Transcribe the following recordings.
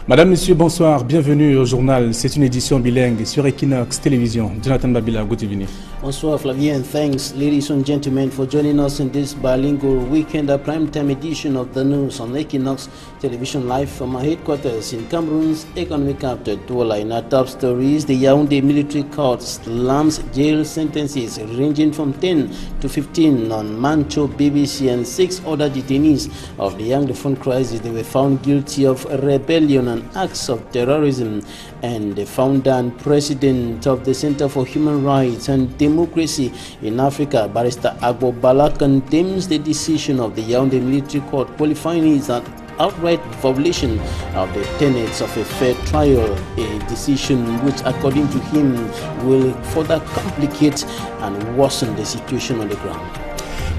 Madame, Monsieur, bonsoir, bienvenue au journal. C'est une édition bilingue sur Equinox Télévision. Jonathan Babila, good evening. Bonsoir Flavien, and thanks ladies and gentlemen for joining us in this bilingual weekend, a prime-time edition of the news on Equinox Television live from our headquarters in Cameroon's economic capital, Douala. In our top stories, the Yaoundé military court slams jail sentences ranging from 10 to 15 on Mancho, BBC and 6 other detainees of the Young Front crisis. They were found guilty of rebellion and acts of terrorism. And the founder and president of the Center for Human Rights and Democracy in Africa, Barrister Agbo Bala, condemns the decision of the Yaoundé military court, qualifying it as an outright violation of the tenets of a fair trial, a decision which, according to him, will further complicate and worsen the situation on the ground.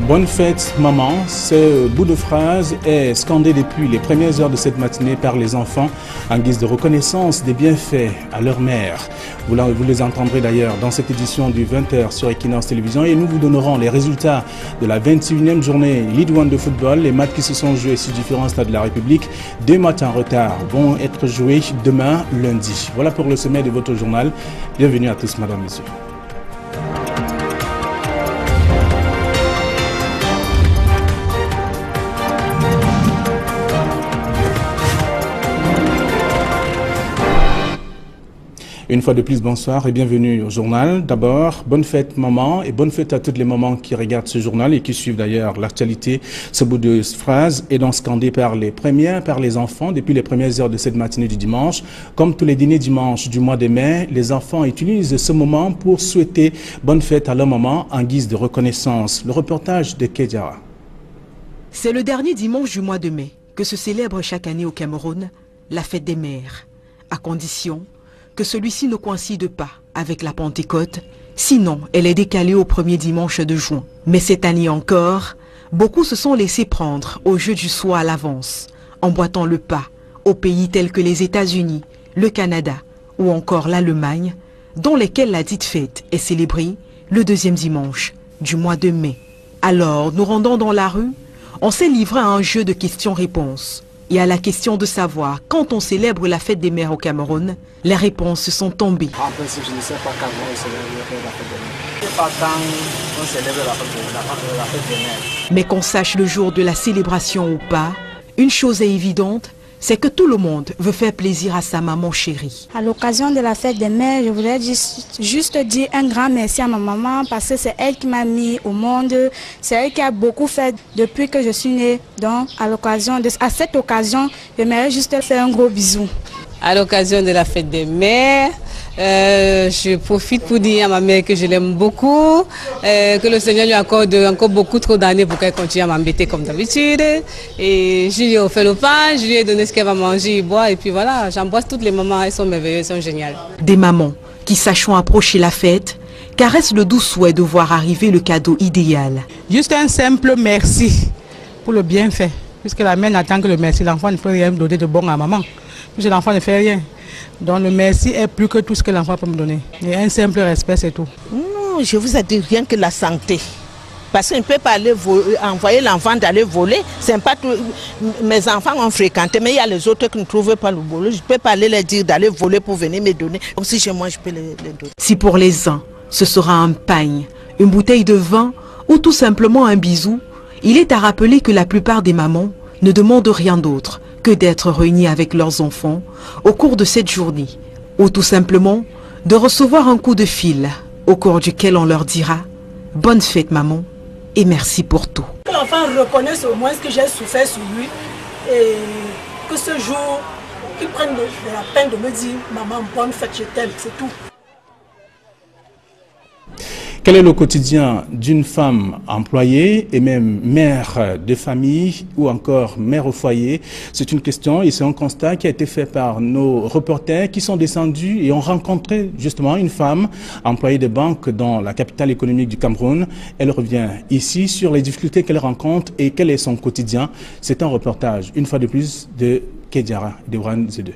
Bonne fête, maman. Ce bout de phrase est scandé depuis les premières heures de cette matinée par les enfants en guise de reconnaissance des bienfaits à leur mère. Vous les entendrez d'ailleurs dans cette édition du 20h sur Equinox Télévision et nous vous donnerons les résultats de la 21e journée League One de football. Les matchs qui se sont joués sur différents stades de la République, 2 matchs en retard, vont être joués demain, lundi. Voilà pour le sommet de votre journal. Bienvenue à tous, madame, messieurs. Une fois de plus, bonsoir et bienvenue au journal. D'abord, bonne fête maman et bonne fête à toutes les mamans qui regardent ce journal et qui suivent d'ailleurs l'actualité. Ce bout de phrase est donc scandé par les enfants depuis les premières heures de cette matinée du dimanche. Comme tous les dîners dimanche du mois de mai, les enfants utilisent ce moment pour souhaiter bonne fête à leur maman en guise de reconnaissance. Le reportage de Kedjara. C'est le dernier dimanche du mois de mai que se célèbre chaque année au Cameroun la fête des mères, à condition que celui-ci ne coïncide pas avec la Pentecôte, sinon elle est décalée au premier dimanche de juin. Mais cette année encore, beaucoup se sont laissés prendre au jeu du soi à l'avance, emboîtant le pas aux pays tels que les États-Unis, le Canada ou encore l'Allemagne, dans lesquels la dite fête est célébrée le deuxième dimanche du mois de mai. Alors, nous rendant dans la rue, on s'est livré à un jeu de questions-réponses. Et à la question de savoir quand on célèbre la fête des mères au Cameroun, les réponses sont tombées. En principe, je ne sais pas quand on célèbre la fête des mères. Je ne sais pas quand on célèbre la fête des mères. Mais qu'on sache le jour de la célébration ou pas, une chose est évidente, c'est que tout le monde veut faire plaisir à sa maman chérie. À l'occasion de la fête des mères, je voudrais juste dire un grand merci à ma maman parce que c'est elle qui m'a mis au monde. C'est elle qui a beaucoup fait depuis que je suis née. Donc à cette occasion, j'aimerais juste faire un gros bisou. À l'occasion de la fête des mères, je profite pour dire à ma mère que je l'aime beaucoup, que le Seigneur lui accorde encore beaucoup trop d'années pour qu'elle continue à m'embêter comme d'habitude. Et je lui ai offert le pain, je lui ai donné ce qu'elle va manger et boire. Et puis voilà, j'embrasse toutes les mamans, elles sont merveilleuses, elles sont géniales. Des mamans qui, sachant approcher la fête, caressent le doux souhait de voir arriver le cadeau idéal. Juste un simple merci pour le bienfait, puisque la mère n'attend que le merci. L'enfant ne peut rien donner de bon à maman, puisque l'enfant ne fait rien. Donc le merci est plus que tout ce que l'enfant peut me donner. Et un simple respect, c'est tout. Non, je vous ai dit rien que la santé. Parce qu'on ne peut pas envoyer l'enfant d'aller voler. C'est pas tout. Mes enfants ont fréquenté, mais il y a les autres qui ne trouvent pas le boulot. Je ne peux pas aller leur dire d'aller voler pour venir me donner. Comme si chez moi, je peux les donner. Si pour les uns, ce sera un pagne, une bouteille de vin ou tout simplement un bisou, il est à rappeler que la plupart des mamans ne demandent rien d'autre que d'être réunis avec leurs enfants au cours de cette journée, ou tout simplement de recevoir un coup de fil au cours duquel on leur dira « Bonne fête maman et merci pour tout ». Que l'enfant reconnaisse au moins ce que j'ai souffert sur lui et que ce jour, qu'il prenne de la peine de me dire « Maman, bonne fête, je t'aime », c'est tout. Quel est le quotidien d'une femme employée et même mère de famille ou encore mère au foyer? C'est une question et c'est un constat qui a été fait par nos reporters qui sont descendus et ont rencontré justement une femme employée de banque dans la capitale économique du Cameroun. Elle revient ici sur les difficultés qu'elle rencontre et quel est son quotidien. C'est un reportage, une fois de plus, de Kedjara de Wuhan Z2.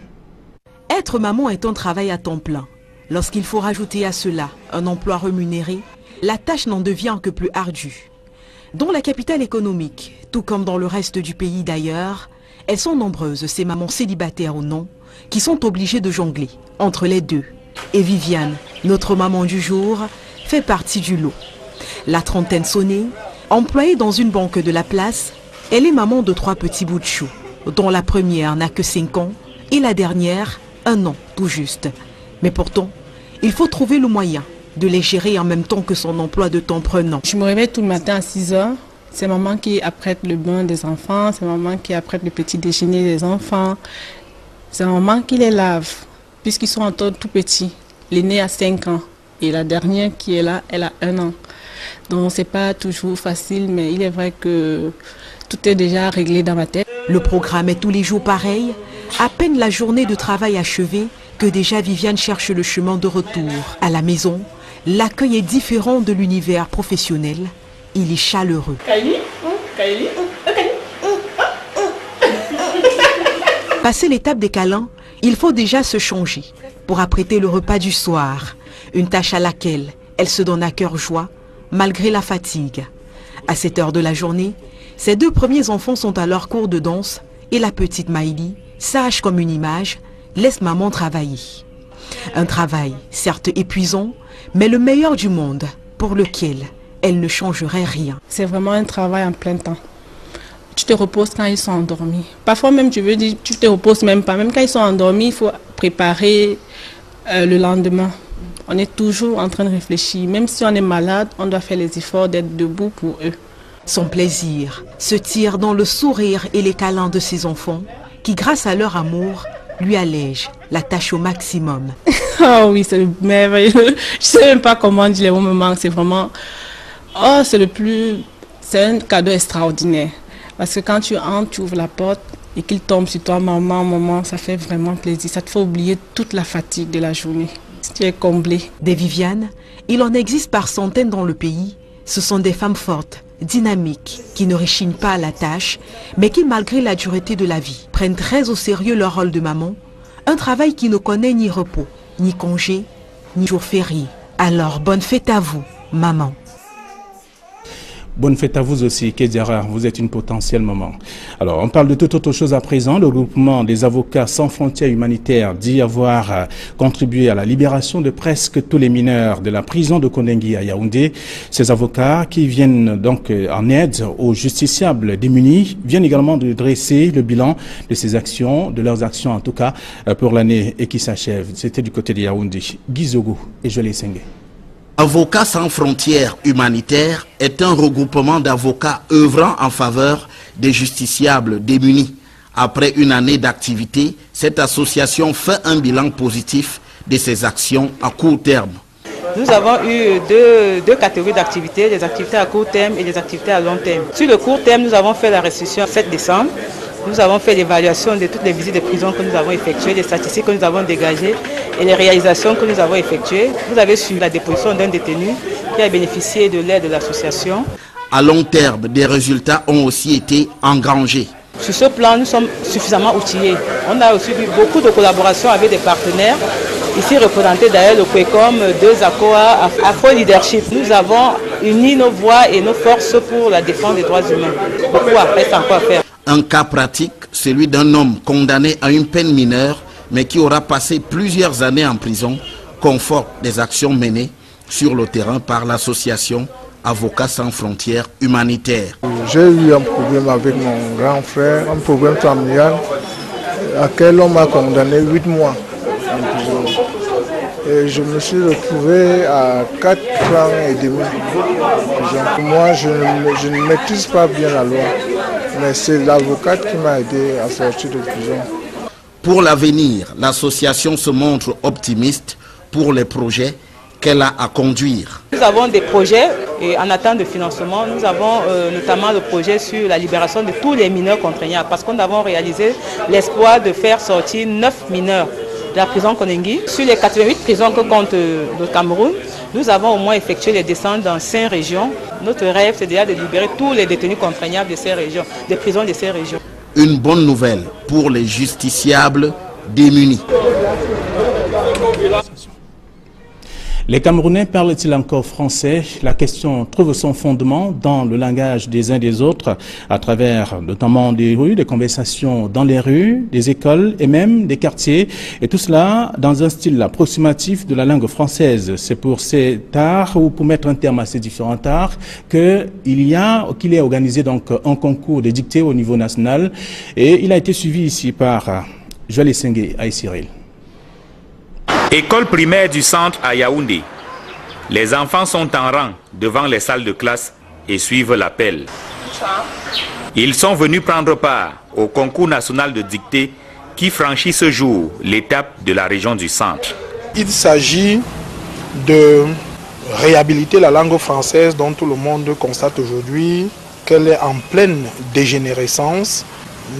Être maman est un travail à temps plein. Lorsqu'il faut rajouter à cela un emploi rémunéré, la tâche n'en devient que plus ardue. Dans la capitale économique, tout comme dans le reste du pays d'ailleurs, elles sont nombreuses, ces mamans célibataires ou non, qui sont obligés de jongler entre les deux. Et Viviane, notre maman du jour, fait partie du lot. La trentaine sonnée, employée dans une banque de la place, elle est maman de 3 petits bouts de chou, dont la première n'a que 5 ans et la dernière 1 an tout juste. Mais pourtant, il faut trouver le moyen de les gérer en même temps que son emploi de temps prenant. Je me réveille tout le matin à 6 h. C'est maman qui apprête le bain des enfants, c'est maman qui apprête le petit déjeuner des enfants. C'est maman qui les lave, puisqu'ils sont encore tout petits. L'aîné a 5 ans et la dernière qui est là, elle a 1 an. Donc c'est pas toujours facile, mais il est vrai que tout est déjà réglé dans ma tête. Le programme est tous les jours pareil. À peine la journée de travail achevée que déjà Viviane cherche le chemin de retour. À la maison, l'accueil est différent de l'univers professionnel. Il est chaleureux. Passé l'étape des câlins, il faut déjà se changer pour apprêter le repas du soir. Une tâche à laquelle elle se donne à cœur joie, malgré la fatigue. À cette heure de la journée, ses 2 premiers enfants sont à leur cours de danse et la petite Maïli, sage comme une image, laisse maman travailler. Un travail certes épuisant, mais le meilleur du monde pour lequel elle ne changerait rien. C'est vraiment un travail en plein temps. Tu te reposes quand ils sont endormis. Parfois même, tu veux dire, tu te reposes même pas. Même quand ils sont endormis, il faut préparer le lendemain. On est toujours en train de réfléchir. Même si on est malade, on doit faire les efforts d'être debout pour eux. Son plaisir se tire dans le sourire et les câlins de ses enfants qui, grâce à leur amour, lui allègent la tâche au maximum. Oh oui, c'est merveilleux. Je ne sais même pas comment dire les mots me manquent. C'est vraiment... Oh, c'est un cadeau extraordinaire. Parce que quand tu entres, tu ouvres la porte et qu'il tombe sur toi, maman, ça fait vraiment plaisir. Ça te fait oublier toute la fatigue de la journée. Tu es comblé. Des Vivianes, il en existe par centaines dans le pays. Ce sont des femmes fortes, dynamiques, qui ne rechignent pas à la tâche, mais qui, malgré la dureté de la vie, prennent très au sérieux leur rôle de maman. Un travail qui ne connaît ni repos, ni congé, ni jour férié. Alors, bonne fête à vous, maman. Bonne fête à vous aussi, Kédiara, vous êtes une potentielle maman. Alors, on parle de toute autre chose à présent. Le groupement des avocats sans frontières humanitaires dit avoir contribué à la libération de presque tous les mineurs de la prison de Kondengi à Yaoundé. Ces avocats qui viennent donc en aide aux justiciables démunis viennent également de dresser le bilan de ces actions, de leurs actions en tout cas, pour l'année et qui s'achève. C'était du côté de Yaoundé. Gizogo et Jolie Sengue. Avocats sans frontières humanitaires est un regroupement d'avocats œuvrant en faveur des justiciables démunis. Après une année d'activité, cette association fait un bilan positif de ses actions à court terme. Nous avons eu deux catégories d'activités, des activités à court terme et des activités à long terme. Sur le court terme, nous avons fait la restitution le 7 décembre. Nous avons fait l'évaluation de toutes les visites de prison que nous avons effectuées, les statistiques que nous avons dégagées et les réalisations que nous avons effectuées. Vous avez suivi la déposition d'un détenu qui a bénéficié de l'aide de l'association. À long terme, des résultats ont aussi été engrangés. Sur ce plan, nous sommes suffisamment outillés. On a aussi eu beaucoup de collaborations avec des partenaires. Ici représenté d'ailleurs le QUECOM, 2ACOA, Afro Leadership. Nous avons uni nos voix et nos forces pour la défense des droits humains. Beaucoup reste encore à faire. Un cas pratique, celui d'un homme condamné à une peine mineure, mais qui aura passé plusieurs années en prison, conforte des actions menées sur le terrain par l'association Avocats sans frontières humanitaires. J'ai eu un problème avec mon grand frère, un problème familial, à quel on m'a condamné 8 mois en prison. Et je me suis retrouvé à 4 ans et demi en prison. Moi, je ne maîtrise pas bien la loi. Mais c'est l'avocate qui m'a aidé à sortir de prison. Pour l'avenir, l'association se montre optimiste pour les projets qu'elle a à conduire. Nous avons des projets et en attente de financement. Nous avons notamment le projet sur la libération de tous les mineurs contraignants parce que nous avons réalisé l'espoir de faire sortir 9 mineurs de la prison Kondengi. Sur les 88 prisons que compte le Cameroun, nous avons au moins effectué les descentes dans 5 régions. Notre rêve, c'est déjà de libérer tous les détenus contraignables de ces régions, des prisons de ces régions. Une bonne nouvelle pour les justiciables démunis. Les Camerounais parlent-ils encore français? La question trouve son fondement dans le langage des uns des autres, à travers notamment des rues, des conversations dans les rues, des écoles et même des quartiers. Et tout cela dans un style approximatif de la langue française. C'est pour cet art, ou pour mettre un terme à ces différents arts, qu'il est organisé donc un concours de dictée au niveau national. Et il a été suivi ici par Joël Essengue et Cyril. École primaire du centre à Yaoundé. Les enfants sont en rang devant les salles de classe et suivent l'appel. Ils sont venus prendre part au concours national de dictée qui franchit ce jour l'étape de la région du centre. Il s'agit de réhabiliter la langue française dont tout le monde constate aujourd'hui qu'elle est en pleine dégénérescence.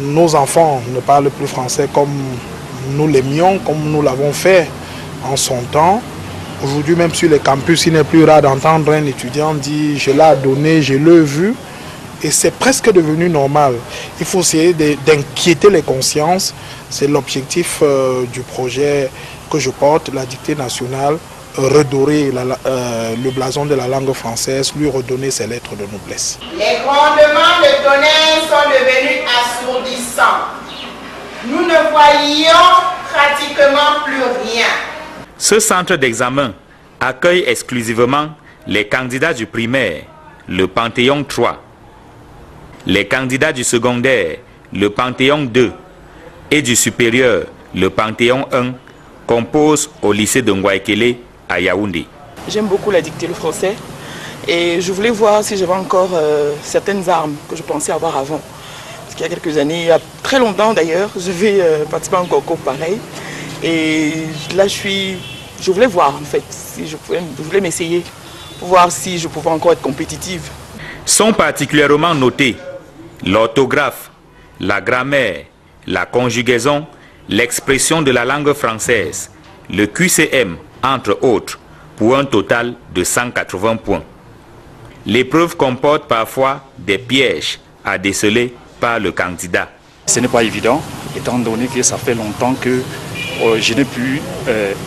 Nos enfants ne parlent plus français comme nous l'aimions, comme nous l'avons fait en son temps. Aujourd'hui, même sur les campus, il n'est plus rare d'entendre un étudiant dire « je l'ai donné, je l'ai vu ». Et c'est presque devenu normal. Il faut essayer d'inquiéter les consciences. C'est l'objectif du projet que je porte, la dictée nationale, redorer le blason de la langue française, lui redonner ses lettres de noblesse. Les grondements de tonnerre sont devenus assourdissants. Nous ne voyions pratiquement plus rien. Ce centre d'examen accueille exclusivement les candidats du primaire, le Panthéon 3, les candidats du secondaire, le Panthéon 2, et du supérieur, le Panthéon 1, composent au lycée de Ngwaekele à Yaoundé. J'aime beaucoup la dictée, le français, et je voulais voir si j'avais encore certaines armes que je pensais avoir avant. Parce qu'il y a quelques années, il y a très longtemps d'ailleurs, je vais participer à un concours pareil. Et là, je voulais voir en fait, si je voulais m'essayer pour voir si je pouvais encore être compétitive. Sont particulièrement notés l'orthographe, la grammaire, la conjugaison, l'expression de la langue française, le QCM, entre autres, pour un total de 180 points. L'épreuve comporte parfois des pièges à déceler par le candidat. Ce n'est pas évident, étant donné que ça fait longtemps que je n'ai pu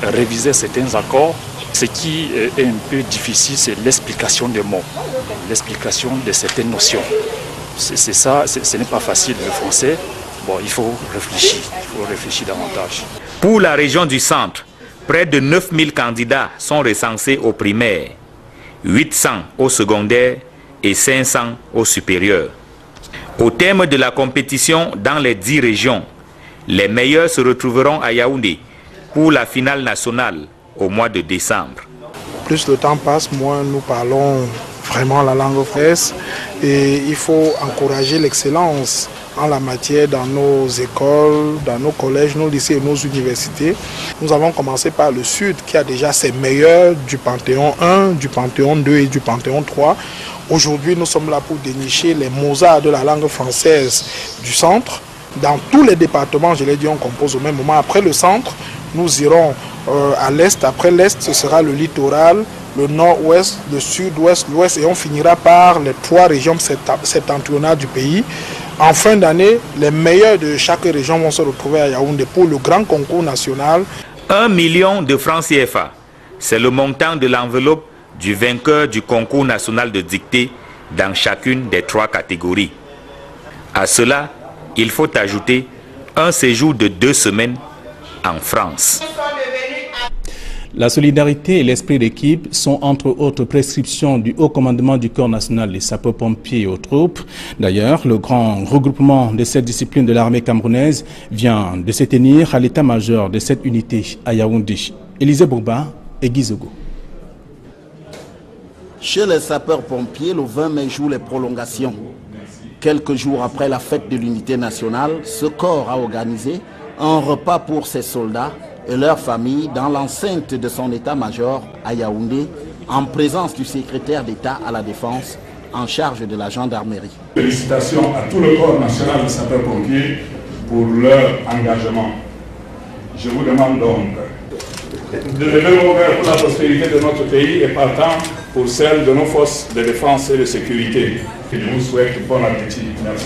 réviser certains accords. Ce qui est un peu difficile, c'est l'explication des mots, l'explication de certaines notions. C'est ça, ce n'est pas facile le français. Bon, il faut réfléchir davantage. Pour la région du centre, près de 9000 candidats sont recensés au primaire, 800 au secondaire et 500 au supérieur. Au terme de la compétition dans les 10 régions, les meilleurs se retrouveront à Yaoundé pour la finale nationale au mois de décembre. Plus le temps passe, moins nous parlons vraiment la langue française et il faut encourager l'excellence en la matière dans nos écoles, dans nos collèges, nos lycées et nos universités. Nous avons commencé par le Sud qui a déjà ses meilleurs du Panthéon 1, du Panthéon 2 et du Panthéon 3. Aujourd'hui, nous sommes là pour dénicher les Mozart de la langue française du centre. Dans tous les départements, je l'ai dit, on compose au même moment. Après le centre, nous irons à l'est. Après l'est, ce sera le littoral, le nord-ouest, le sud-ouest, l'ouest. Et on finira par les 3 régions septentrionales du pays. En fin d'année, les meilleurs de chaque région vont se retrouver à Yaoundé pour le grand concours national. 1 million de francs CFA, c'est le montant de l'enveloppe du vainqueur du concours national de dictée dans chacune des 3 catégories. À cela, il faut ajouter un séjour de 2 semaines en France. La solidarité et l'esprit d'équipe sont entre autres prescriptions du haut commandement du corps national des sapeurs-pompiers aux troupes. D'ailleurs, le grand regroupement de cette discipline de l'armée camerounaise vient de se tenir à l'état-major de cette unité à Yaoundé. Élisée Bourba et Guy Zogo. Chez les sapeurs-pompiers, le 20 mai joue les prolongations. Quelques jours après la fête de l'unité nationale, ce corps a organisé un repas pour ses soldats et leurs familles dans l'enceinte de son état-major à Yaoundé, en présence du secrétaire d'État à la Défense en charge de la gendarmerie. Félicitations à tout le corps national de sapeurs-pompiers pour leur engagement. Je vous demande donc de lever vos mains pour la prospérité de notre pays et partant pour celle de nos forces de défense et de sécurité. Et je vous souhaite bon appétit. Merci.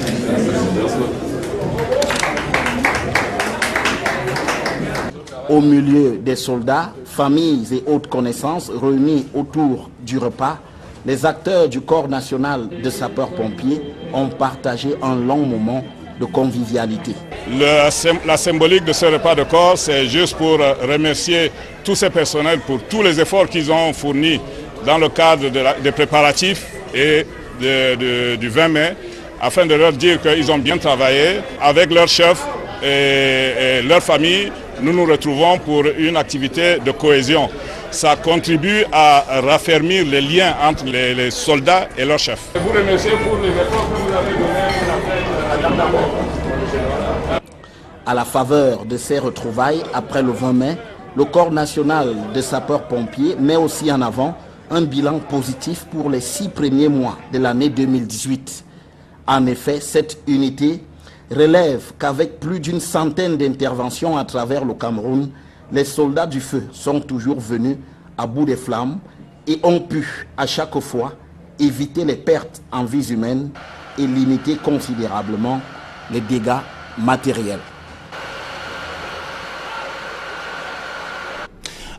Au milieu des soldats, familles et autres connaissances réunis autour du repas, les acteurs du corps national de sapeurs-pompiers ont partagé un long moment de convivialité. La symbolique de ce repas de corps, c'est juste pour remercier tous ces personnels pour tous les efforts qu'ils ont fournis dans le cadre des préparatifs et du 20 mai, afin de leur dire qu'ils ont bien travaillé avec leur chef et leur famille. Nous nous retrouvons pour une activité de cohésion. Ça contribue à raffermir les liens entre les soldats et leur chef. Je vous remercie pour les efforts que vous avez donnés. À la faveur de ces retrouvailles, après le 20 mai, le corps national de sapeurs-pompiers met aussi en avant un bilan positif pour les 6 premiers mois de l'année 2018. En effet, cette unité relève qu'avec plus d'une centaine d'interventions à travers le Cameroun, les soldats du feu sont toujours venus à bout des flammes et ont pu, à chaque fois, éviter les pertes en vies humaines et limiter considérablement les dégâts matériels.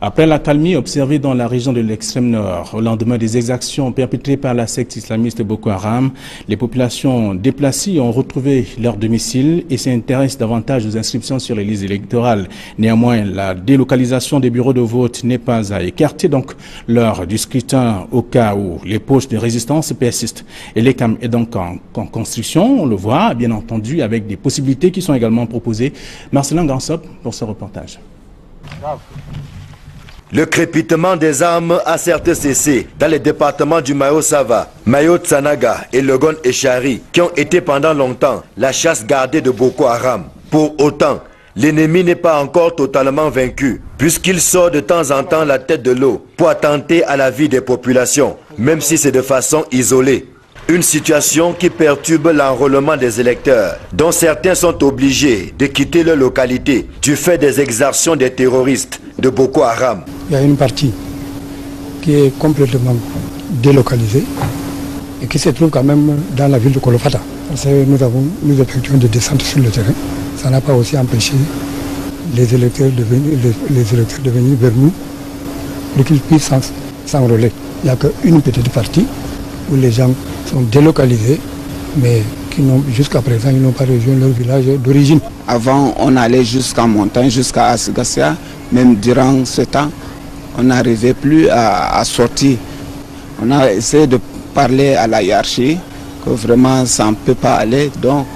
Après l'accalmie observée dans la région de l'extrême nord, au lendemain des exactions perpétrées par la secte islamiste Boko Haram, les populations déplacées ont retrouvé leur domicile et s'intéressent davantage aux inscriptions sur les listes électorales. Néanmoins, la délocalisation des bureaux de vote n'est pas à écarter donc l'heure du scrutin au cas où les poches de résistance persistent. Et l'ECAM est donc en construction, on le voit, bien entendu, avec des possibilités qui sont également proposées. Marcelin Gansop pour ce reportage. Le crépitement des armes a certes cessé dans les départements du Mayo-Sava, Mayo-Tsanaga et Logon-Echari, qui ont été pendant longtemps la chasse gardée de Boko Haram. Pour autant, l'ennemi n'est pas encore totalement vaincu, puisqu'il sort de temps en temps la tête de l'eau pour attenter à la vie des populations, même si c'est de façon isolée. Une situation qui perturbe l'enrôlement des électeurs, dont certains sont obligés de quitter leur localité du fait des exactions des terroristes de Boko Haram. Il y a une partie qui est complètement délocalisée et qui se trouve quand même dans la ville de Kolofata. Parce que nous effectuons des descentes sur le terrain. Ça n'a pas aussi empêché les électeurs de venir vers nous pour qu'ils puissent s'enrôler. Il n'y a qu'une petite partie où les gens sont délocalisés, mais qui jusqu'à présent, ils n'ont pas rejoint leur village d'origine. Avant, on allait jusqu'en montagne, jusqu'à Asgassia. Même durant ce temps, on n'arrivait plus à sortir. On a essayé de parler à la hiérarchie, que vraiment ça ne peut pas aller. Donc,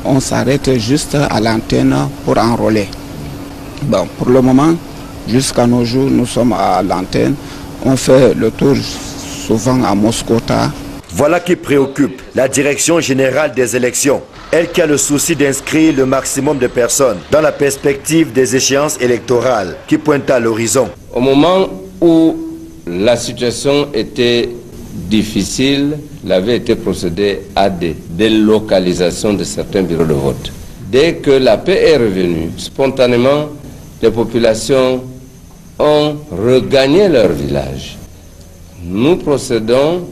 on s'arrête juste à l'antenne pour enrôler. Bon, pour le moment, jusqu'à nos jours, nous sommes à l'antenne. On fait le tour souvent à Moscota. Voilà qui préoccupe la Direction générale des élections. Elle qui a le souci d'inscrire le maximum de personnes dans la perspective des échéances électorales qui pointent à l'horizon. Au moment où la situation était difficile, il avait été procédé à des délocalisations de certains bureaux de vote. Dès que la paix est revenue, spontanément, les populations ont regagné leur village. Nous procédons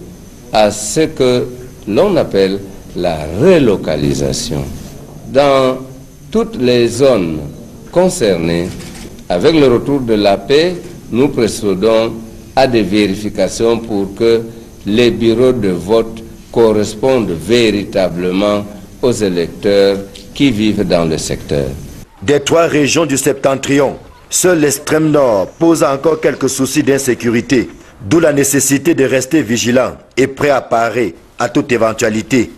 à ce que l'on appelle la relocalisation. Dans toutes les zones concernées, avec le retour de la paix, nous procédons à des vérifications pour que les bureaux de vote correspondent véritablement aux électeurs qui vivent dans le secteur. Des 3 régions du septentrion, seul l'extrême nord pose encore quelques soucis d'insécurité. D'où la nécessité de rester vigilant et prêt à parer à toute éventualité.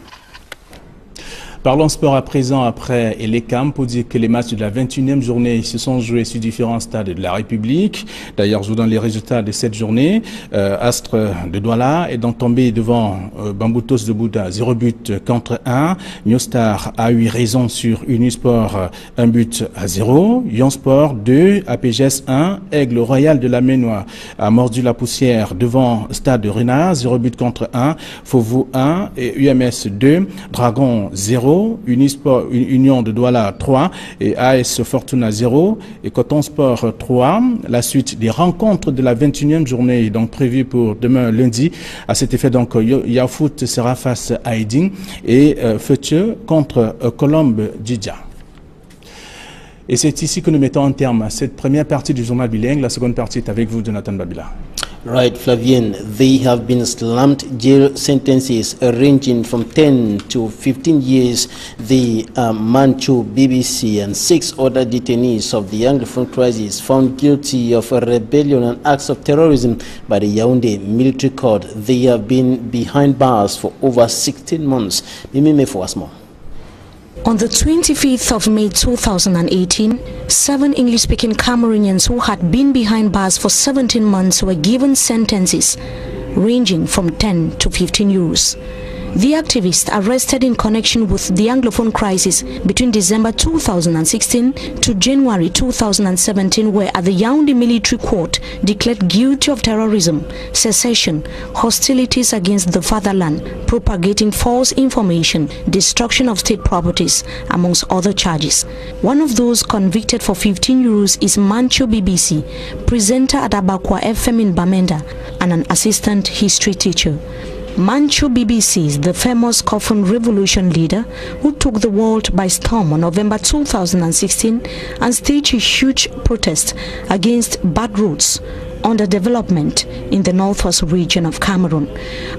Parlons sport à présent après l'ECAM pour dire que les matchs de la 21e journée se sont joués sur différents stades de la République. D'ailleurs, je vous donne les résultats de cette journée. Astre de Douala est donc tombé devant Bamboutos de Bouddha, 0 but contre 1. New Star a eu raison sur Unisport, 1 but à 0. Yon Sport 2, APGS 1. Aigle Royal de la Ménois a mordu la poussière devant Stade de Renard, 0 but contre 1. Fauveau 1 et UMS 2. Dragon 0. Unisport, Union de Douala 3 et AS Fortuna 0 et Coton Sport 3. La suite des rencontres de la 21e journée donc prévue pour demain lundi. À cet effet donc Yaofoot sera face à Aiding et Fethieu contre Colombe Djidja. Et c'est ici que nous mettons en terme à cette première partie du journal bilingue. La seconde partie est avec vous, Jonathan Babila. Right, Flavien, they have been slammed jail sentences ranging from 10 to 15 years. The Manchu, BBC and 6 other detainees of the Anglophone crisis found guilty of rebellion and acts of terrorism by the Yaoundé military court. They have been behind bars for over 16 months. Mimi Mefuasmo. On the 25th of May 2018, 7 English-speaking Cameroonians who had been behind bars for 17 months were given sentences ranging from 10 to 15 years. The activists arrested in connection with the Anglophone crisis between December 2016 to January 2017 were at the Yaoundé military court declared guilty of terrorism, secession, hostilities against the fatherland, propagating false information, destruction of state properties, amongst other charges. One of those convicted for 15 years is Manchu BBC, presenter at Abakwa FM in Bamenda, and an assistant history teacher. Manchu BBC is the famous Coffin Revolution leader who took the world by storm on November 2016 and staged a huge protest against bad roads, underdevelopment in the northwest region of Cameroon.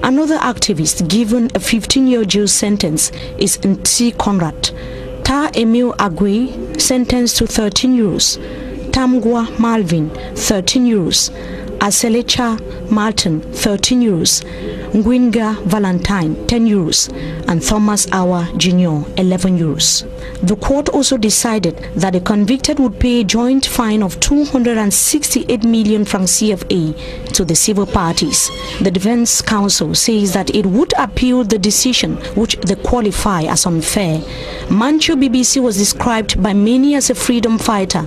Another activist given a 15-year jail sentence is Nti Conrad. Ta Emil Agui sentenced to 13 years. Tamgwa Malvin, 13 years. Aselecha Martin, 13 years. Ngwinga Valentine, 10 years, and Thomas Awa Jr., 11 years. The court also decided that the convicted would pay a joint fine of 268 million francs CFA to the civil parties. The defense counsel says that it would appeal the decision, which they qualify as unfair. Manchu BBC was described by many as a freedom fighter,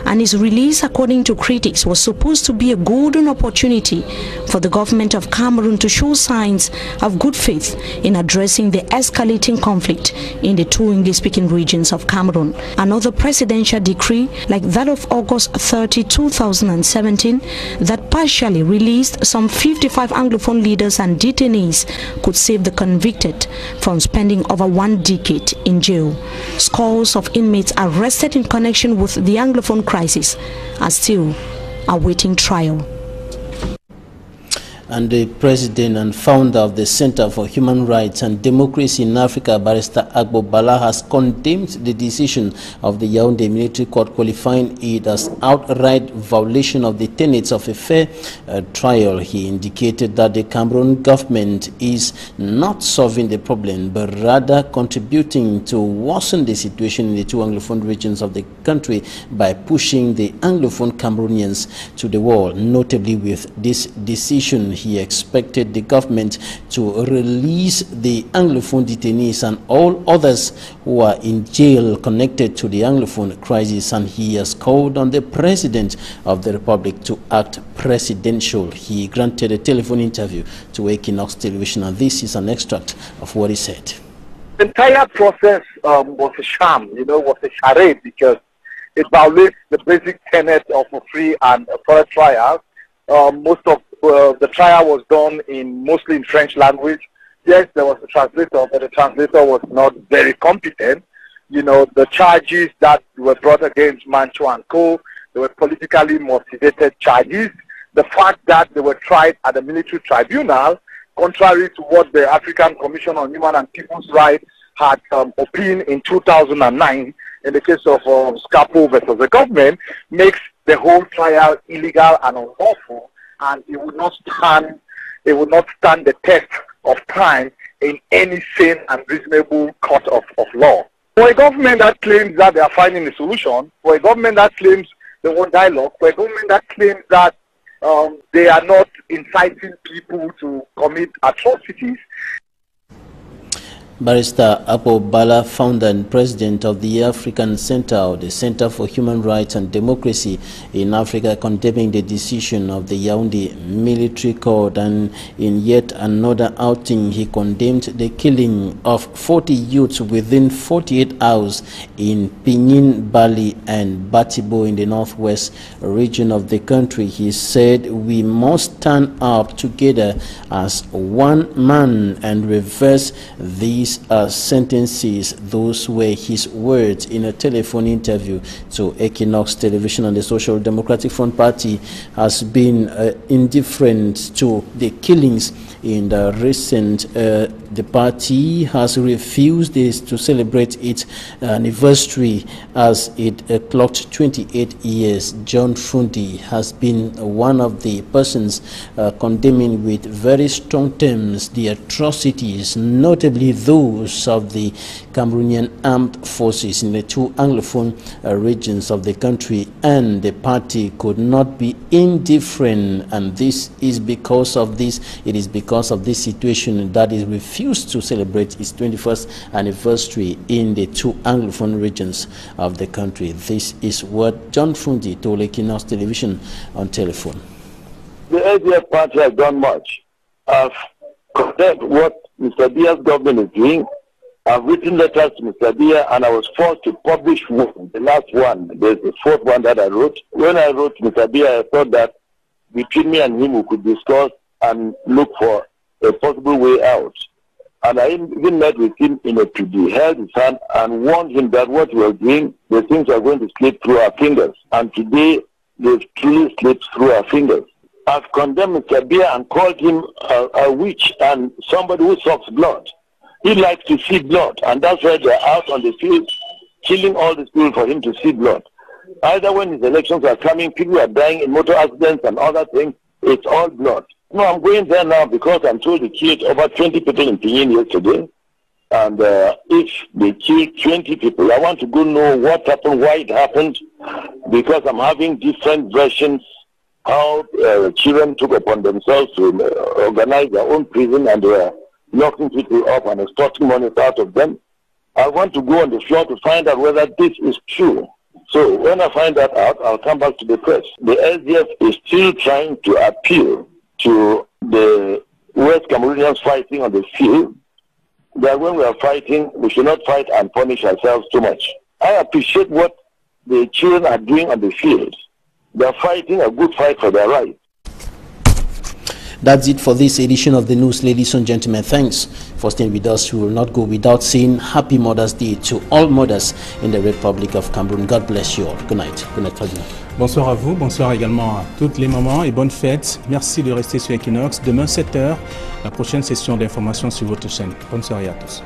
and his release, according to critics, was supposed to be a golden opportunity for the government of Cameroon to show signs of good faith in addressing the escalating conflict in the two English-speaking regions of Cameroon. Another presidential decree, like that of August 30, 2017, that partially released some 55 Anglophone leaders and detainees could save the convicted from spending over 1 decade in jail. Scores of inmates arrested in connection with the Anglophone crisis are still awaiting trial. And the president and founder of the Center for Human Rights and Democracy in Africa, Barrister Agbo Bala, has condemned the decision of the Yaoundé military court, qualifying it as outright violation of the tenets of a fair trial. He indicated that the Cameroon government is not solving the problem, but rather contributing to worsen the situation in the two Anglophone regions of the country by pushing the Anglophone Cameroonians to the wall. Notably, with this decision, he expected the government to release the Anglophone detainees and all others who are in jail connected to the Anglophone crisis, and he has called on the President of the Republic to act presidential. He granted a telephone interview to Equinox Television, and this is an extract of what he said. The entire process was a sham, was a charade, because it violates the basic tenet of a free and a fair trial. Most of the trial was done mostly in French language. Yes, there was a translator, but the translator was not very competent. The charges that were brought against Manchu and Co., they were politically motivated charges. The fact that they were tried at the military tribunal, contrary to what the African Commission on Human and People's Rights had opined in 2009 in the case of Scapo versus the government, makes the whole trial illegal and unlawful, and it would not stand the test of time in any sane and reasonable court of law. For a government that claims that they are finding a solution, for a government that claims they want dialogue, for a government that claims that they are not inciting people to commit atrocities. Barrister Agbo Bala, founder and president of the African Center, or the Center for Human Rights and Democracy in Africa, condemning the decision of the Yaoundé military court. And in yet another outing, he condemned the killing of 40 youths within 48 hours in Pinin, Bali and Batibo in the northwest region of the country. He said, "We must stand up together as one man and reverse these these sentences. Those were his words in a telephone interview to Equinox Television. And the Social Democratic Front Party has been indifferent to the killings in the recent. The party has refused to celebrate its anniversary as it clocked 28 years. John Fundi has been one of the persons condemning with very strong terms the atrocities, notably those of the Cameroonian armed forces in the two Anglophone regions of the country, and the party could not be indifferent, and this is because of this. It is because of this situation that is refused to celebrate its 21st anniversary in the two Anglophone regions of the country. This is what John Fundi told Equinox Television on telephone. The ADF party has done much. I've condemned what Mr. Biya's government is doing. I've written letters to Mr. Biya, and I was forced to publish one, the last one. There's the fourth one that I wrote. When I wrote to Mr. Biya, I thought that between me and him we could discuss and look for a possible way out. And I even met with him in a PD, held his hand and warned him that what we were doing, the things are going to slip through our fingers. And today, they've truly slipped through our fingers. I've condemned Mr. Biya and called him a witch and somebody who sucks blood. He likes to see blood, and that's why they're out on the field killing all these people for him to see blood. Either when his elections are coming, people are dying in motor accidents and other things, it's all blood. No, I'm going there now because I'm told they killed over 20 people in Pinyin yesterday. And if they killed 20 people, I want to go know what happened, why it happened, because I'm having different versions how children took upon themselves to organize their own prison, and they were locking people up and extorting money out of them. I want to go on the floor to find out whether this is true. So when I find that out, I'll come back to the press. The SDF is still trying to appeal to the West Cameroonians fighting on the field, that when we are fighting, we should not fight and punish ourselves too much. I appreciate what the children are doing on the field. They are fighting a good fight for their rights. That's it for this edition of the news, ladies and gentlemen. Thanks for staying with us. We will not go without saying Happy Mother's Day to all mothers in the Republic of Cameroon. God bless you all. Good night. Good night, Fabien. Bonsoir à vous, bonsoir également à toutes les mamans et bonnes fêtes. Merci de rester sur Equinox. Demain 7h, la prochaine session d'information sur votre chaîne. Bonne soirée à tous.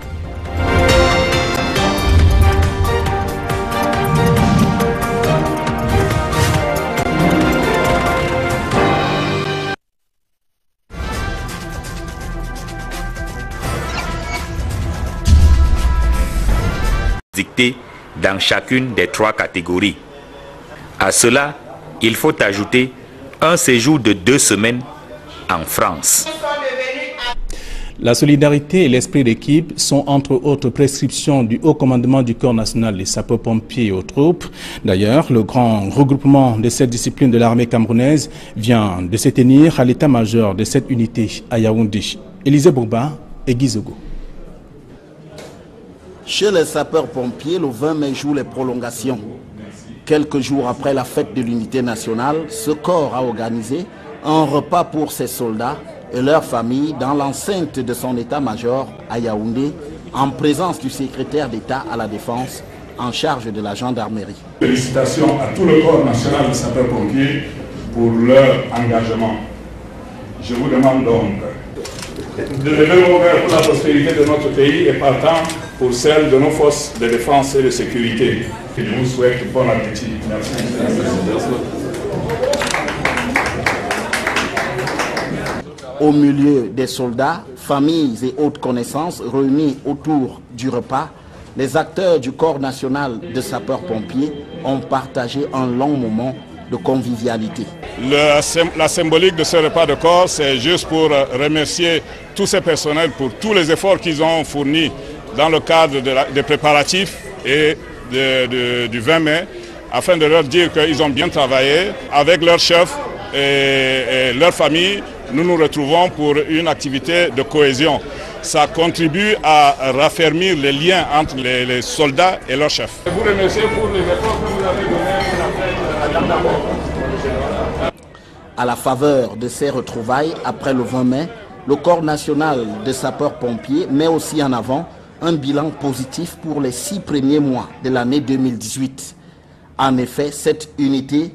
Dictée dans chacune des 3 catégories. À cela, il faut ajouter un séjour de 2 semaines en France. La solidarité et l'esprit d'équipe sont entre autres prescriptions du haut commandement du Corps national des sapeurs-pompiers aux troupes. D'ailleurs, le grand regroupement de cette discipline de l'armée camerounaise vient de se tenir à l'état-major de cette unité à Yaoundé. Élisée Bourba et Guy Zogo. Chez les sapeurs-pompiers, le 20 mai joue les prolongations. Quelques jours après la fête de l'unité nationale, ce corps a organisé un repas pour ses soldats et leurs familles dans l'enceinte de son état-major à Yaoundé, en présence du secrétaire d'État à la Défense en charge de la gendarmerie. Félicitations à tout le corps national de sapeurs-pompiers pour leur engagement. Je vous demande donc de lever vos mains pour la prospérité de notre pays et partant pour celle de nos forces de défense et de sécurité. Je vous souhaite bon appétit. Merci. Au milieu des soldats, familles et autres connaissances réunis autour du repas, les acteurs du corps national de sapeurs-pompiers ont partagé un long moment de convivialité. La symbolique de ce repas de corps, c'est juste pour remercier tous ces personnels pour tous les efforts qu'ils ont fournis dans le cadre des préparatifs et du 20 mai, afin de leur dire qu'ils ont bien travaillé avec leur chef et leur famille. Nous nous retrouvons pour une activité de cohésion. Ça contribue à raffermir les liens entre les soldats et leur chef. Je vous remercie pour les efforts que vous avez donnés pour la fête à Dambabo. À la faveur de ces retrouvailles après le 20 mai, le corps national de sapeurs-pompiers met aussi en avant un bilan positif pour les 6 premiers mois de l'année 2018. En effet, cette unité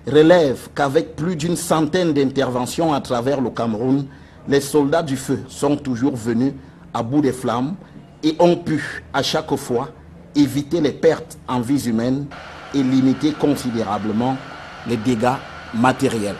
relève qu'avec plus d'une centaine d'interventions à travers le Cameroun, les soldats du feu sont toujours venus à bout des flammes et ont pu, à chaque fois, éviter les pertes en vies humaines et limiter considérablement les dégâts matériels.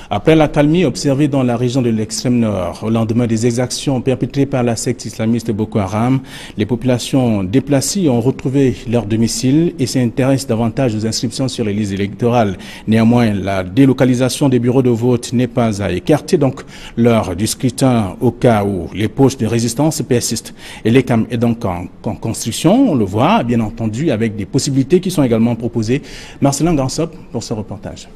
Après l'accalmie observée dans la région de l'extrême nord, au lendemain des exactions perpétrées par la secte islamiste Boko Haram, les populations déplacées ont retrouvé leur domicile et s'intéressent davantage aux inscriptions sur les listes électorales. Néanmoins, la délocalisation des bureaux de vote n'est pas à écarter donc l'heure du scrutin au cas où les poches de résistance persistent. Et l'ECAM est donc en construction, on le voit, bien entendu, avec des possibilités qui sont également proposées. Marcelin Gansop pour ce reportage.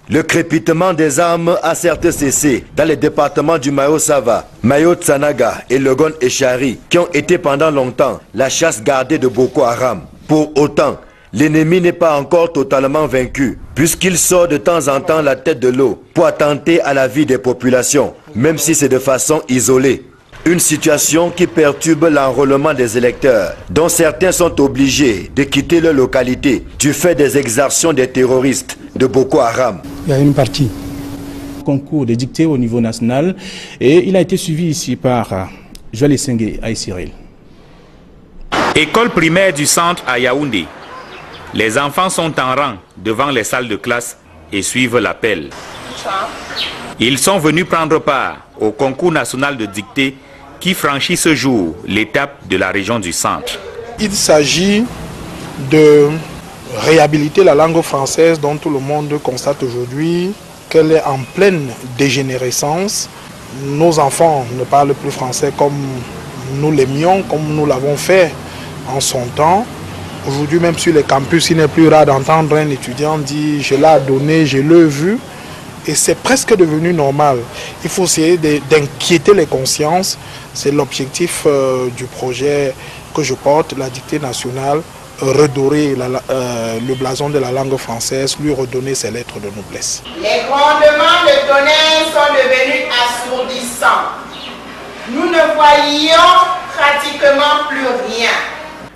Le crépitement des armes a certes cessé dans les départements du Mayo-Sava, Mayo-Tsanaga et Legon et Chari, qui ont été pendant longtemps la chasse gardée de Boko Haram. Pour autant, l'ennemi n'est pas encore totalement vaincu, puisqu'il sort de temps en temps la tête de l'eau pour attenter à la vie des populations, même si c'est de façon isolée. Une situation qui perturbe l'enrôlement des électeurs, dont certains sont obligés de quitter leur localité du fait des exactions des terroristes de Boko Haram. Il y a une partie. Concours de dictée au niveau national et il a été suivi ici par Joël Essengue à Cyril. École primaire du centre à Yaoundé. Les enfants sont en rang devant les salles de classe et suivent l'appel. Ils sont venus prendre part au concours national de dictée qui franchit ce jour l'étape de la région du centre. Il s'agit de réhabiliter la langue française dont tout le monde constate aujourd'hui qu'elle est en pleine dégénérescence. Nos enfants ne parlent plus français comme nous l'aimions, comme nous l'avons fait en son temps. Aujourd'hui, même sur les campus, il n'est plus rare d'entendre un étudiant dire « je l'ai donné, je l'ai vu ». Et c'est presque devenu normal. Il faut essayer d'inquiéter les consciences. C'est l'objectif du projet que je porte, la dictée nationale, redorer le blason de la langue française, lui redonner ses lettres de noblesse. Les grondements de tonnerre sont devenus assourdissants. Nous ne voyions pratiquement plus rien.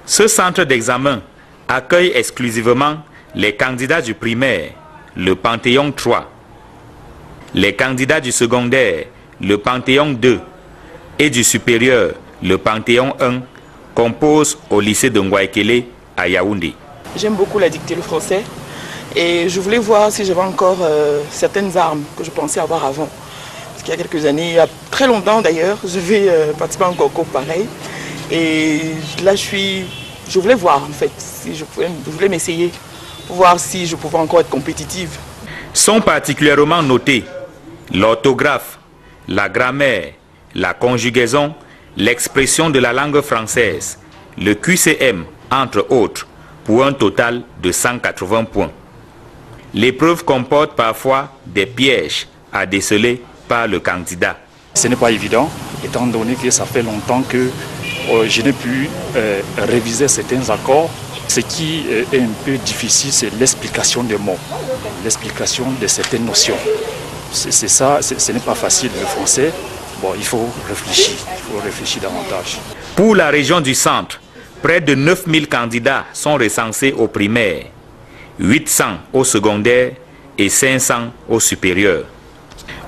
Ce centre d'examen accueille exclusivement les candidats du primaire, le Panthéon 3. Les candidats du secondaire, le Panthéon 2, et du supérieur, le Panthéon 1, composent au lycée de Ngwaekele à Yaoundé. J'aime beaucoup la dictée, le français, et je voulais voir si j'avais encore certaines armes que je pensais avoir avant. Parce qu'il y a quelques années, il y a très longtemps d'ailleurs, je vais participer à un concours pareil. Et là, je voulais voir en fait, si je voulais m'essayer pour voir si je pouvais encore être compétitive. Sont particulièrement notés l'orthographe, la grammaire, la conjugaison, l'expression de la langue française, le QCM, entre autres, pour un total de 180 points. L'épreuve comporte parfois des pièges à déceler par le candidat. Ce n'est pas évident, étant donné que ça fait longtemps que je n'ai pu réviser certains accords. Ce qui est un peu difficile, c'est l'explication des mots, l'explication de certaines notions. C'est ça, ce n'est pas facile le français. Bon, il faut réfléchir davantage. Pour la région du centre, près de 9000 candidats sont recensés au primaire, 800 au secondaire et 500 au supérieur.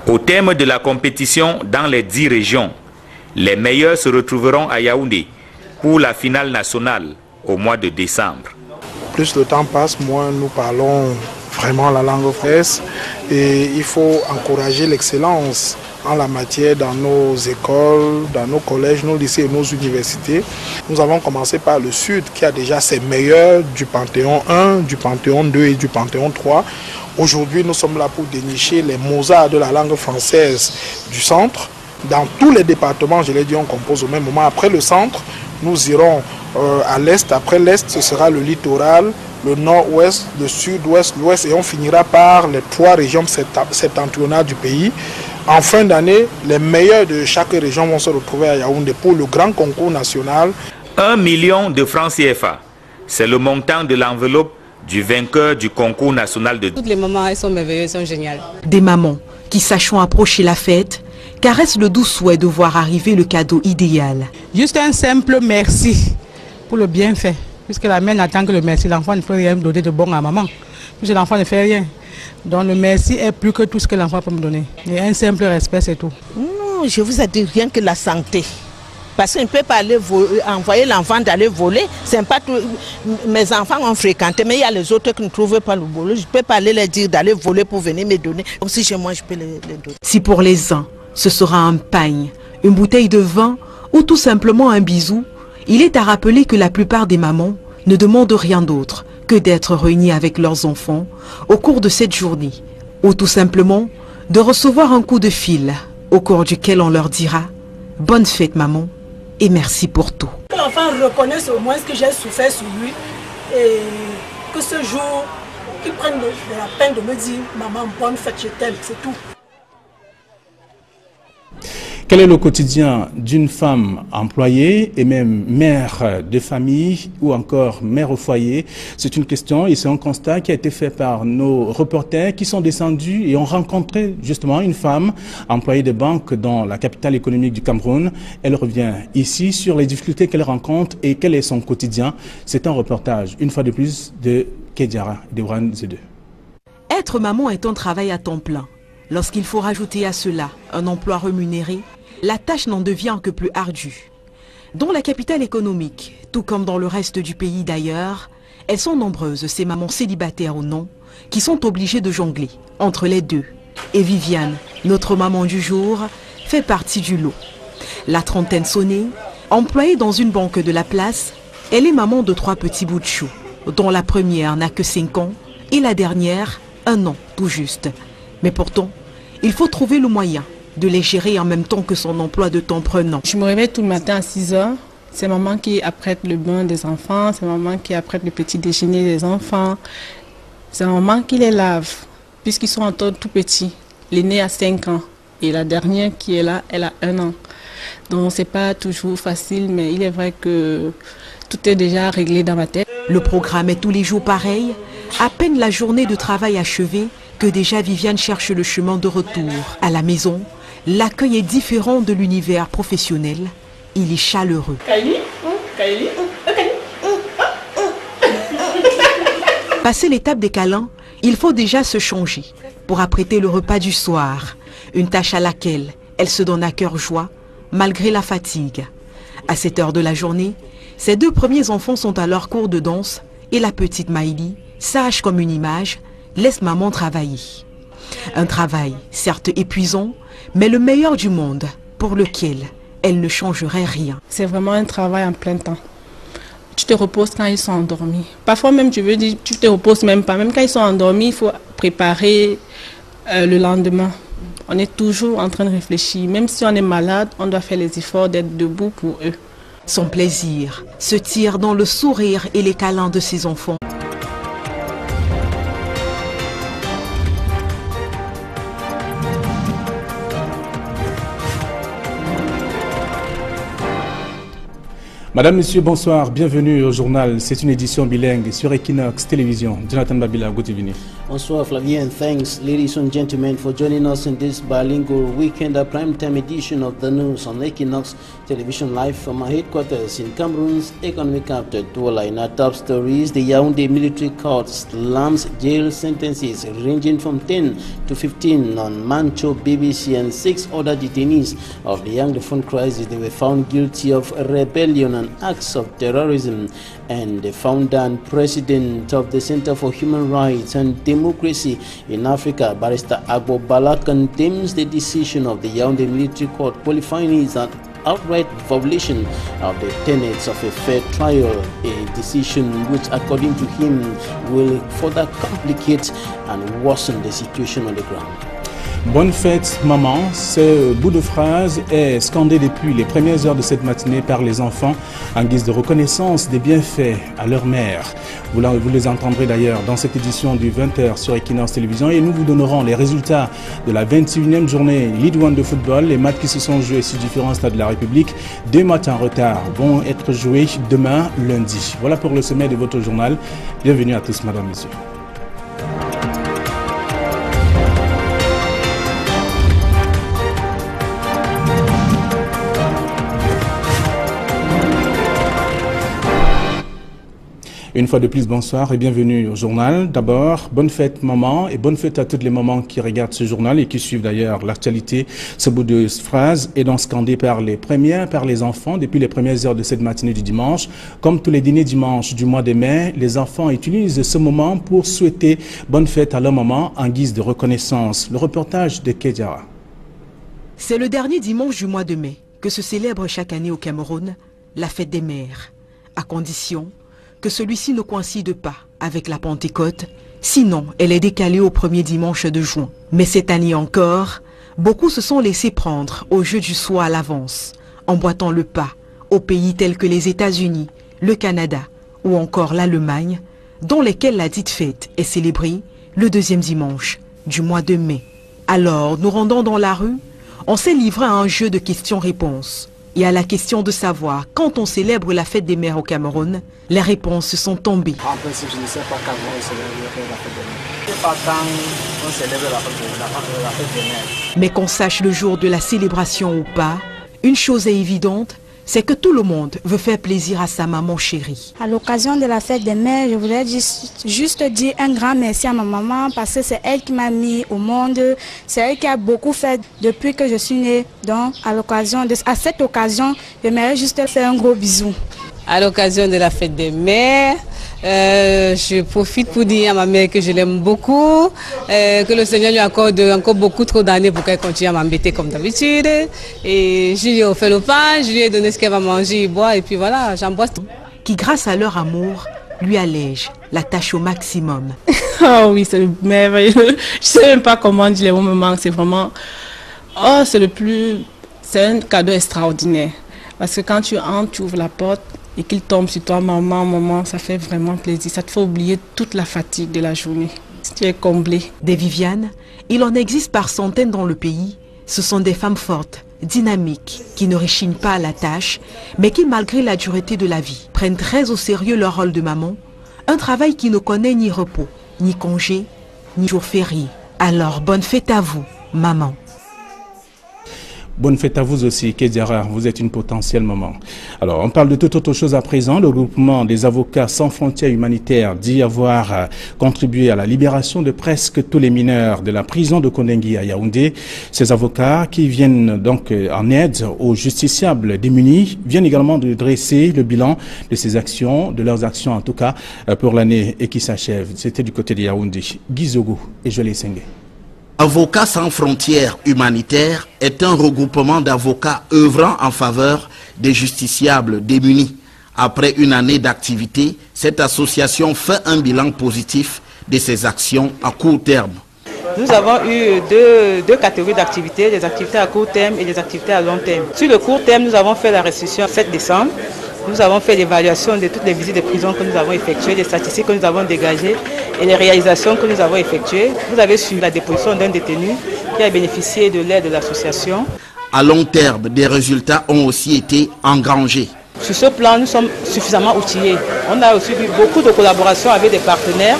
Au terme de la compétition dans les 10 régions, les meilleurs se retrouveront à Yaoundé pour la finale nationale au mois de décembre. Plus le temps passe, moins nous parlons vraiment la langue française et il faut encourager l'excellence en la matière dans nos écoles, dans nos collèges, nos lycées et nos universités. Nous avons commencé par le Sud qui a déjà ses meilleurs du Panthéon 1, du Panthéon 2 et du Panthéon 3. Aujourd'hui, nous sommes là pour dénicher les Mozart de la langue française du centre. Dans tous les départements, je l'ai dit, on compose au même moment. Après le centre, nous irons à l'est. Après l'est, ce sera le littoral, le nord-ouest, le sud-ouest, l'ouest. Et on finira par les 3 régions septentrionales du pays. En fin d'année, les meilleurs de chaque région vont se retrouver à Yaoundé pour le grand concours national. 1 million de francs CFA. C'est le montant de l'enveloppe du vainqueur du concours national de... Toutes les mamans, elles sont merveilleuses, elles sont géniales. Des mamans qui, sachant approcher la fête, caressent le doux souhait de voir arriver le cadeau idéal. Juste un simple merci pour le bienfait, puisque la mère n'attend que le merci. L'enfant ne peut rien donner de bon à maman, puisque l'enfant ne fait rien. Donc le merci est plus que tout ce que l'enfant peut me donner. Et un simple respect, c'est tout. Non, je vous ai dit rien que la santé. Parce qu'on ne peut pas aller envoyer l'enfant d'aller voler. C'est pas tout. Mes enfants ont fréquenté, mais il y a les autres qui ne trouvent pas le boulot. Je ne peux pas aller leur dire d'aller voler pour venir me donner. Comme si chez moi, je peux les donner. Si pour les uns, ce sera un pagne, une bouteille de vin ou tout simplement un bisou, il est à rappeler que la plupart des mamans ne demandent rien d'autre que d'être réunies avec leurs enfants au cours de cette journée, ou tout simplement de recevoir un coup de fil au cours duquel on leur dira « Bonne fête maman et merci pour tout ». Que l'enfant reconnaisse au moins ce que j'ai souffert sur lui et que ce jour, qu'il prenne de la peine de me dire « Maman, bonne fête, je t'aime », c'est tout. Quel est le quotidien d'une femme employée et même mère de famille ou encore mère au foyer? C'est une question et c'est un constat qui a été fait par nos reporters qui sont descendus et ont rencontré justement une femme employée de banque dans la capitale économique du Cameroun. Elle revient ici sur les difficultés qu'elle rencontre et quel est son quotidien. C'est un reportage, une fois de plus, de Kedjara de Ouran Z2. Être maman est un travail à temps plein. Lorsqu'il faut rajouter à cela un emploi rémunéré, la tâche n'en devient que plus ardue. Dans la capitale économique, tout comme dans le reste du pays d'ailleurs, elles sont nombreuses, ces mamans célibataires ou non, qui sont obligées de jongler entre les deux. Et Viviane, notre maman du jour, fait partie du lot. La trentaine sonnée, employée dans une banque de la place, elle est maman de 3 petits bouts de chou, dont la première n'a que 5 ans et la dernière 1 an tout juste. Mais pourtant, il faut trouver le moyen de les gérer en même temps que son emploi de temps prenant. Je me réveille tout le matin à 6 h. C'est maman qui apprête le bain des enfants, c'est maman qui apprête le petit déjeuner des enfants. C'est maman qui les lave, puisqu'ils sont encore tout petits. L'aîné a 5 ans et la dernière qui est là, elle a 1 an. Donc c'est pas toujours facile, mais il est vrai que tout est déjà réglé dans ma tête. Le programme est tous les jours pareil. À peine la journée de travail achevée, que déjà Viviane cherche le chemin de retour. À la maison, l'accueil est différent de l'univers professionnel. Il est chaleureux. Passé l'étape des câlins, il faut déjà se changer pour apprêter le repas du soir. Une tâche à laquelle elle se donne à cœur joie, malgré la fatigue. À cette heure de la journée, ses 2 premiers enfants sont à leur cours de danse et la petite Maïli, sage comme une image, laisse maman travailler. Un travail certes épuisant, mais le meilleur du monde pour lequel elle ne changerait rien. C'est vraiment un travail en plein temps. Tu te reposes quand ils sont endormis. Parfois même tu veux dire, tu te reposes même pas. Même quand ils sont endormis, il faut préparer le lendemain. On est toujours en train de réfléchir. Même si on est malade, on doit faire les efforts d'être debout pour eux. Son plaisir se tire dans le sourire et les câlins de ses enfants. Madame, Monsieur, bonsoir, bienvenue au journal. C'est une édition bilingue sur Equinox Télévision. Jonathan Babila, good evening. Bonsoir Flavien, and thanks ladies and gentlemen for joining us in this bilingual weekend, a prime-time edition of the news on Equinox Television live from our headquarters in Cameroon's economic capital, Douala. In our top stories, the Yaoundé military court slams jail sentences ranging from 10 to 15 on Mancho, BBC and 6 other detainees of the Young Defund crisis. They were found guilty of rebellion and acts of terrorism, and the founder and president of the Center for Human Rights and Democracy in Africa, Barrister Agbo Bala, condemns the decision of the Yaoundé military court, qualifying it as outright violation of the tenets of a fair trial, a decision which, according to him, will further complicate and worsen the situation on the ground. Bonne fête maman, ce bout de phrase est scandé depuis les premières heures de cette matinée par les enfants en guise de reconnaissance des bienfaits à leur mère. Vous les entendrez d'ailleurs dans cette édition du 20h sur Equinox Télévision, et nous vous donnerons les résultats de la 21e journée League 1 de football. Les matchs qui se sont joués sur différents stades de la République, 2 matchs en retard, vont être joués demain lundi. Voilà pour le sommet de votre journal. Bienvenue à tous, madame, messieurs. Une fois de plus, bonsoir et bienvenue au journal. D'abord, bonne fête maman et bonne fête à toutes les mamans qui regardent ce journal et qui suivent d'ailleurs l'actualité. Ce bout de phrase est donc scandé par les enfants depuis les premières heures de cette matinée du dimanche. Comme tous les dîners dimanche du mois de mai, les enfants utilisent ce moment pour souhaiter bonne fête à leur maman en guise de reconnaissance. Le reportage de Kédiara. C'est le dernier dimanche du mois de mai que se célèbre chaque année au Cameroun la fête des mères, à condition que celui-ci ne coïncide pas avec la Pentecôte, sinon elle est décalée au premier dimanche de juin. Mais cette année encore, beaucoup se sont laissés prendre au jeu du soir à l'avance, emboîtant le pas aux pays tels que les États-Unis, le Canada ou encore l'Allemagne, dans lesquels la dite fête est célébrée le deuxième dimanche du mois de mai. Alors, nous rendons dans la rue, on s'est livré à un jeu de questions-réponses. Et à la question de savoir quand on célèbre la fête des mères au Cameroun, les réponses sont tombées. En principe, je ne sais pas quand on célèbre la fête des mères. Je ne sais pas quand on célèbre la fête des mères. Mais qu'on sache le jour de la célébration ou pas, une chose est évidente, c'est que tout le monde veut faire plaisir à sa maman chérie. À l'occasion de la fête des mères, je voudrais juste dire un grand merci à ma maman parce que c'est elle qui m'a mis au monde. C'est elle qui a beaucoup fait depuis que je suis née. Donc à cette occasion, j'aimerais juste faire un gros bisou. À l'occasion de la fête des mères, je profite pour dire à ma mère que je l'aime beaucoup, que le Seigneur lui accorde encore beaucoup trop d'années pour qu'elle continue à m'embêter comme d'habitude. Et je lui ai offert le pain, je lui ai donné ce qu'elle va manger et boire, et puis voilà, j'embrasse tout. Qui, grâce à leur amour, lui allège la tâche au maximum. Oh oui, c'est merveilleux. Je ne sais même pas comment dire les mots me manquent. C'est vraiment... Oh, c'est un cadeau extraordinaire. Parce que quand tu entres, tu ouvres la porte, et qu'il tombe sur toi, maman, ça fait vraiment plaisir. Ça te fait oublier toute la fatigue de la journée. Tu es comblé. Des Vivianes, il en existe par centaines dans le pays. Ce sont des femmes fortes, dynamiques, qui ne rechignent pas à la tâche, mais qui, malgré la dureté de la vie, prennent très au sérieux leur rôle de maman. Un travail qui ne connaît ni repos, ni congé, ni jour férié. Alors, bonne fête à vous, maman. Bonne fête à vous aussi, Kédiara, vous êtes une potentielle maman. Alors, on parle de toute autre chose à présent. Le groupement des avocats sans frontières humanitaires dit avoir contribué à la libération de presque tous les mineurs de la prison de Kondengi à Yaoundé. Ces avocats qui viennent donc en aide aux justiciables démunis viennent également de dresser le bilan de ces actions, de leurs actions en tout cas, pour l'année et qui s'achève. C'était du côté de Yaoundé. Gizogo et Jolie Sengue. Avocats sans frontières humanitaires est un regroupement d'avocats œuvrant en faveur des justiciables démunis. Après une année d'activité, cette association fait un bilan positif de ses actions à court terme. Nous avons eu deux catégories d'activités, des activités à court terme et des activités à long terme. Sur le court terme, nous avons fait la restitution le 7 décembre. Nous avons fait l'évaluation de toutes les visites de prison que nous avons effectuées, les statistiques que nous avons dégagées et les réalisations que nous avons effectuées. Vous avez suivi la déposition d'un détenu qui a bénéficié de l'aide de l'association. À long terme, des résultats ont aussi été engrangés. Sur ce plan, nous sommes suffisamment outillés. On a aussi eu beaucoup de collaborations avec des partenaires,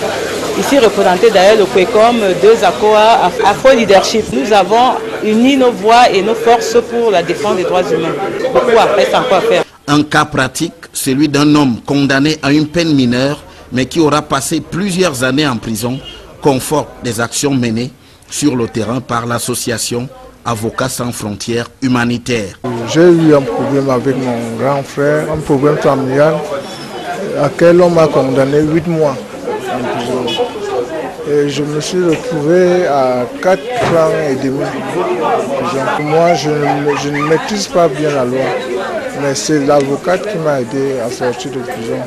ici représentés d'ailleurs le QUECOM, 2ACOA, Afro Leadership. Nous avons uni nos voix et nos forces pour la défense des droits humains. Beaucoup reste encore à faire. Un cas pratique, celui d'un homme condamné à une peine mineure, mais qui aura passé plusieurs années en prison, conforte des actions menées sur le terrain par l'association Avocats sans frontières humanitaires. J'ai eu un problème avec mon grand frère, un problème familial, à quel on m'a condamné 8 mois en prison. Et je me suis retrouvé à 4 ans et demi. Moi, je ne maîtrise pas bien la loi. Mais c'est l'avocate qui m'a aidé à sortir de prison.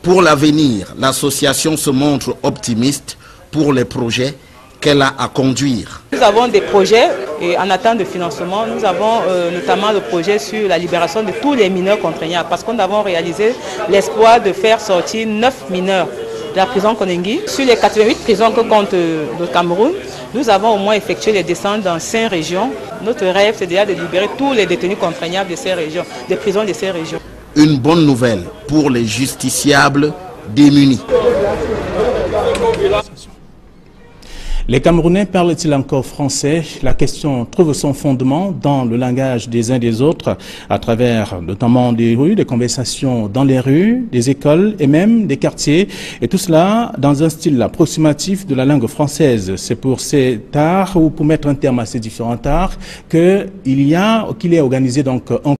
Pour l'avenir, l'association se montre optimiste pour les projets qu'elle a à conduire. Nous avons des projets et en attente de financement. Nous avons notamment le projet sur la libération de tous les mineurs contraignants parce qu'on a réalisé l'espoir de faire sortir 9 mineurs de la prison Kondengi. Sur les 88 prisons que compte le Cameroun, nous avons au moins effectué les descentes dans 5 régions. Notre rêve, c'est déjà de libérer tous les détenus contraignables de ces régions, des prisons de ces régions. Une bonne nouvelle pour les justiciables démunis. Les Camerounais parlent-ils encore français? La question trouve son fondement dans le langage des uns des autres, à travers notamment des rues, des conversations dans les rues, des écoles et même des quartiers. Et tout cela dans un style approximatif de la langue française. C'est pour cet art, ou pour mettre un terme à ces différents arts, qu'il est organisé donc un